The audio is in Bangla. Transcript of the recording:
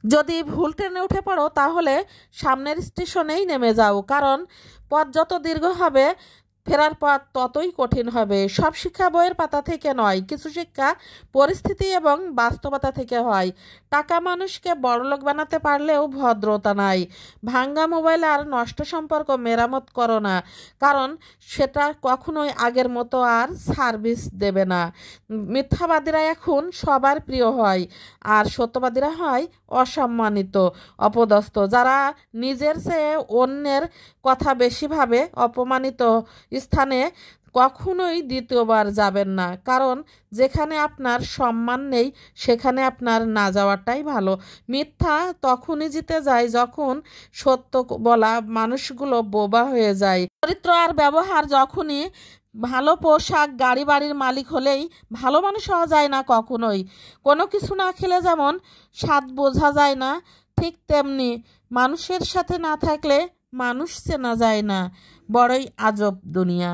যদি ভুল ট্রেনে উঠে পড়ো তাহলে সামনের স্টেশনেই নেমে যাও, কারণ পথ যত দীর্ঘ হবে ফেরার পথ ততই কঠিন হবে। সব শিক্ষা বইয়ের পাতা থেকে নয়, কিছু শিক্ষা পরিস্থিতি এবং বাস্তবতা থেকে হয়। টাকা মানুষকে বড়লোক বানাতে পারলেও ভদ্রতা নাই। ভাঙ্গা মোবাইল আর নষ্ট সম্পর্ক মেরামত করো না, কারণ সেটা কখনোই আগের মতো আর সার্ভিস দেবে না। মিথ্যাবাদীরা এখন সবার প্রিয় হয়, আর সত্যবাদীরা হয় অসম্মানিত, অপদস্থ। যারা নিজের চেয়ে অন্যের কথা বেশি ভাবে, অপমানিত স্থানে কখনোই দ্বিতীয়বার যাবেন না, কারণ যেখানে আপনার সম্মান নেই সেখানে আপনার না যাওয়াটাই ভালো। মিথ্যা তখনই জিতে যায় যখন সত্য বলা মানুষগুলো বোবা হয়ে যায়। চরিত্র আর ব্যবহার যখনই ভালো, পোশাক, গাড়ি, বাড়ির মালিক হলেই ভালো মানুষ হওয়া যায় না কখনোই। কোনো কিছু না খেলে যেমন স্বাদ বোঝা যায় না, ঠিক তেমনি মানুষের সাথে না থাকলে মানুষ চেনা যায় না। বড়ই আজব দুনিয়া।